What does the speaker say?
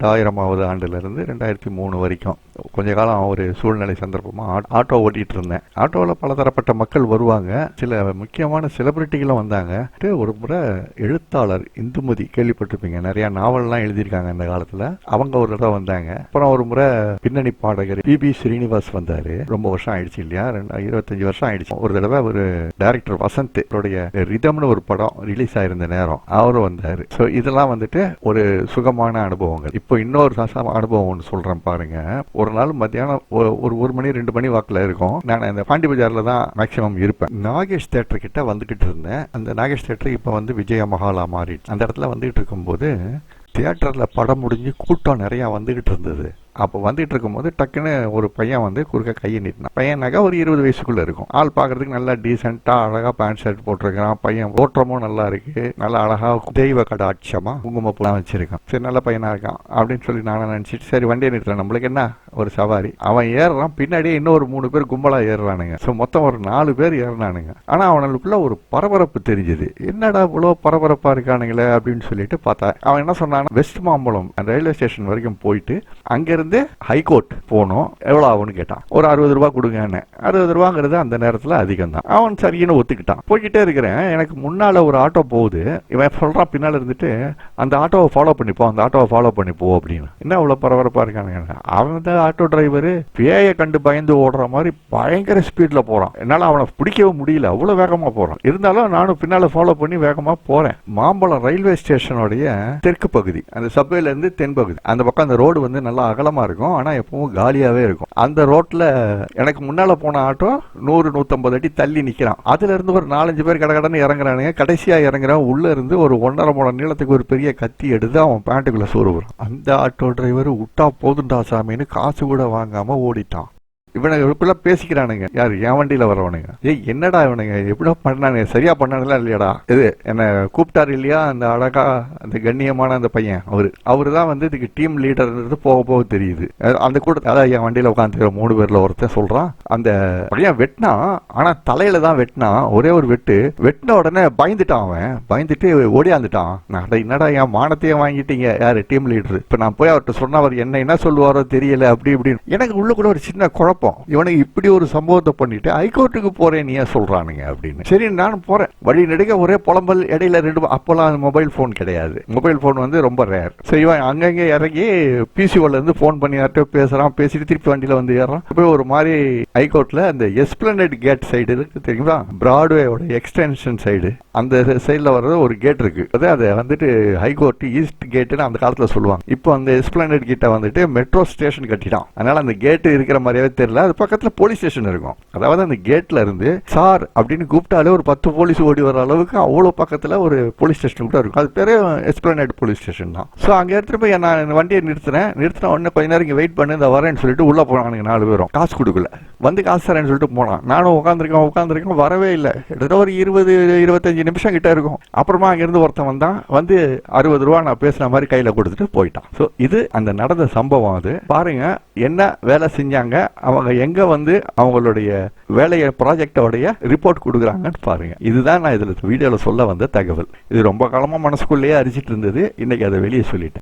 2000ஆவது ஆண்டுலேருந்து 2003 வரைக்கும் கொஞ்ச காலம் ஒரு சூழ்நிலை சந்தர்ப்பமாக ஆட்டோ ஓட்டிகிட்டு இருந்தேன். ஆட்டோவில் பலதரப்பட்ட மக்கள் வருவாங்க, சில முக்கியமான செலிபிரிட்டிகளும் வந்தாங்க. ஒரு முறை எழுத்தாளர் இந்துமதி கேள்விப்பட்டிருப்பீங்க, நிறைய நாவல்லாம் எழுதியிருக்காங்க அந்த காலத்தில். அவங்க ஒரு தடவை வந்தாங்க. அப்புறம் ஒரு முறை பின்னணி பாடகர் பி ஸ்ரீனிவாஸ் வந்தாரு. ரொம்ப வருஷம் ஆயிடுச்சு இல்லையா, 25 வருஷம் ஆயிடுச்சு. ஒரு தடவை ஒரு டைரக்டர் வசந்த் ரிதம்னு ஒரு படம் ரிலீஸ் ஆயிருந்த நேரம் அவரும் வந்தாரு. ஸோ இதெல்லாம் வந்துட்டு ஒரு சுகமான அனுபவங்கள். இப்போ இன்னொரு அனுபவம் ஒன்று சொல்றேன் பாருங்க. ஒரு நாள் மத்தியானம் ஒரு மணி 2 மணி வாக்கில் இருக்கும். நான் இந்த பாண்டி பஜார்ல தான் மேக்சிமம் இருப்பேன். நாகேஷ் தேட்டர் கிட்ட வந்துகிட்டு இருந்தேன். அந்த நாகேஷ் தேட்டர் இப்போ வந்து விஜய மஹாலா மாறிடுச்சு. அந்த இடத்துல வந்துகிட்டு இருக்கும்போது தியேட்டர்ல படம் முடிஞ்சு கூட்டம் நிறைய வந்துகிட்டு இருந்தது. அப்போ வந்துட்டு இருக்கும்போது டக்குன்னு ஒரு பையன் வந்து குறுக்க கையை நீட்டினான். பையனாக்கா ஒரு 20 வயசுக்குள்ள இருக்கும். ஆள் பார்க்கறதுக்கு நல்லா டீசெண்டா அழகா பேண்ட் ஷர்ட் போட்டிருக்கிறான். பையன் ஓட்டமும் நல்லா இருக்கு, நல்லா அழகா தெய்வ கடாட்சமா குங்குமப்பூலாம் வச்சிருக்கான். சரி, நல்ல பையனா இருக்கான் அப்படின்னு சொல்லி நானும் நினைச்சிட்டு சரி வண்டியை நிறுத்தலாம், நம்மளுக்கு என்ன ஒரு சவாரி. அவன் ஏறுறான், பின்னாடியே இன்னொரு 3 பேர் கும்பலா ஏறுறானுங்க. ஸோ மொத்தம் ஒரு 4 பேர் ஏறினானுங்க. ஆனா அவனுக்குள்ள ஒரு பரபரப்பு தெரிஞ்சது. என்னடா இவ்வளோ பரபரப்பா இருக்கானுங்களே அப்படின்னு சொல்லிட்டு பார்த்தா அவன் என்ன சொன்னான், வெஸ்ட் மாம்பலம் ரயில்வே ஸ்டேஷன் வரைக்கும் போயிட்டு அங்க ஹைகோர்ட் போனோம், எவ்வளவு ஆகும்னு கேட்டான். ஒரு 60 ரூபாய் கொடுங்க. 60 ரூபாங்கிறது அந்த நேரத்தில் அதிகம் தான். அவன் சரின்னு ஒத்துக்கிட்டான். போய்கிட்டே இருக்கிறேன். எனக்கு முன்னால ஒரு ஆட்டோ போகுது. இவன் சொல்றான் பின்னால இருந்துட்டு, அந்த ஆட்டோவை ஃபாலோ பண்ணிப்போ, அந்த ஆட்டோவை ஃபாலோ பண்ணிப்போ அப்படின்னு. என்ன அவ்வளவு பரபரப்பா இருக்கானுங்க. அவன் தான் ஆட்டோ டிரைவர் பேயை கண்டு பயந்து ஓடுற மாதிரி பயங்கர ஸ்பீட்ல போறான். என்னால அவனை பிடிக்கவே முடியல, அவ்வளவு வேகமா போறான். இருந்தாலும் நானும் பின்னால ஃபாலோ பண்ணி வேகமா போறேன். மாம்பழம் ரயில்வே ஸ்டேஷனுடைய தெற்கு பகுதி, அந்த சப்வேல இருந்து தென் பகுதி, அந்த பக்கம் அந்த ரோடு வந்து நல்லா அகலமா இருக்கும். ஆனா எப்பவும் காலியாவே இருக்கும். அந்த ரோட்ல எனக்கு முன்னால போன ஆட்டோ 100-150 அடி தள்ளி நிக்கிறான். அதுல இருந்து ஒரு 4-5 பேர் கடகடன்னு இறங்குறானுங்க. கடைசியா இறங்குறான். உள்ள இருந்து ஒரு 1.5 முழம் நீளத்துக்கு ஒரு பெரிய கத்தி எடுத்து அவன் பேண்ட்டுக்குள்ள சோறுறான். அந்த ஆட்டோ டிரைவர் விட்டா போதுண்டா சாமின்னு காசு கூட வாங்காம ஓடிட்டான். இவனுக்கு பேசிக்கிறானுங்க, யாரு என் வண்டியில வரவனுங்க. என்னடா இவனுங்க எப்படி பண்ணானுங்க, சரியா பண்ணானுங்களா இல்லையாடா, இது என்ன கூப்பிட்டாரு இல்லையா அந்த அழகா அந்த கண்ணியமான அந்த பையன், அவரு தான் வந்து இதுக்கு டீம் லீடர் போக போக தெரியுது. அந்த கூட அதான் என் வண்டியில உட்காந்து 3 பேர்ல ஒருத்தன் சொல்றான், அந்த பையன் வெட்டினா, ஆனா தலையில தான் வெட்டினா, ஒரே ஒரு வெட்டின உடனே பயந்துட்டான். அவன் பயந்துட்டு ஓடியாந்துட்டான். என்னடா என் மானத்தையே வாங்கிட்டீங்க யாரு டீம் லீடர். இப்ப நான் போய் அவர்கிட்ட சொன்ன, அவர் என்ன சொல்லுவாரோ தெரியல அப்படி இப்படின்னு. எனக்கு உள்ள கூட ஒரு சின்ன குழப்பம். இவனுக்கு இப்படி ஒரு சம்பவத்தை பண்ணிட்டு ஹைகோர்ட்டுக்கு போறேன் நீ சொல்றானுங்க அப்படின்னு. சரி நானும் போறேன். வழி நெடுக்க ஒரே புலம்பல். இடையில 2 அப்பெல்லாம் மொபைல் போன் கிடையாது. மொபைல் போன் வந்து ரொம்ப ரேர். சரி இவன் அங்கங்க இறங்கி பிசிஓல இருந்து போன் பண்ணி யார்கிட்ட பேசுறான். பேசிட்டு திருப்பி வண்டியில வந்து ஏறான். போய் ஒரு மாதிரி ஹைகோர்ட்ல அந்த எஸ்பிளனட் கேட் சைடு இருக்கு தெரியுமா, பிராட்வேயோட எக்ஸ்டென்ஷன் சைடு, அந்த சைட்ல வர்றது ஒரு கேட் இருக்கு. அதை வந்துட்டு ஹைகோர்ட் ஈஸ்ட் கேட்னு அந்த காலத்துல சொல்லுவாங்க. இப்போ அந்த எஸ்பிளனட் கிட்ட வந்துட்டு மெட்ரோ ஸ்டேஷன் கட்டிட்டான். அதனால அந்த கேட் இருக்கிற மாதிரியே தெரியல. அது பக்கத்துல போலீஸ் ஸ்டேஷன் இருக்கும். அதாவது அந்த கேட்ல இருந்து சார் அப்படின்னு கூப்பிட்டாலே ஒரு 10 போலீஸ் ஓடி வர அளவுக்கு அவ்வளவு பக்கத்துல ஒரு போலீஸ் ஸ்டேஷன் கூட இருக்கும். அது பேரு எஸ்பிளனட் போலீஸ் ஸ்டேஷன் தான். சோ அங்க எடுத்துட்டு போய் நான் வண்டியை நிறுத்தின உடனே கொஞ்ச நேரம் இங்க வெயிட் பண்ணு, இந்த வரேன்னு சொல்லிட்டு உள்ள போனானுங்க 4 பேரும். காசு கொடுக்கல. வந்து காசு தரேன்னு சொல்லிட்டு போனான். நானும் உட்காந்துருக்கேன் வரவே இல்லை. கிட்டத்தட்ட ஒரு 20-25 நிமிஷம் கிட்ட இருக்கும். அப்புறமா அங்க இருந்து ஒருத்தன் வந்தான். வந்து 60 ரூபா நான் பேசுன மாதிரி கையில கொடுத்துட்டு போயிட்டான். சோ இது அந்த நடந்த சம்பவம். அது பாருங்க என்ன வேலை செஞ்சாங்க அவங்க, எங்க வந்து அவங்களுடைய வேலையை ப்ராஜெக்டோடைய ரிப்போர்ட் கொடுக்குறாங்கன்னு பாருங்க. இதுதான் நான் இதுல வீடியோல சொல்ல வந்த தகவல். இது ரொம்ப காலமா மனசுக்குள்ளேயே அரிச்சிட்டு இருந்தது. இன்னைக்கு அதை வெளியே சொல்லிட்டேன்.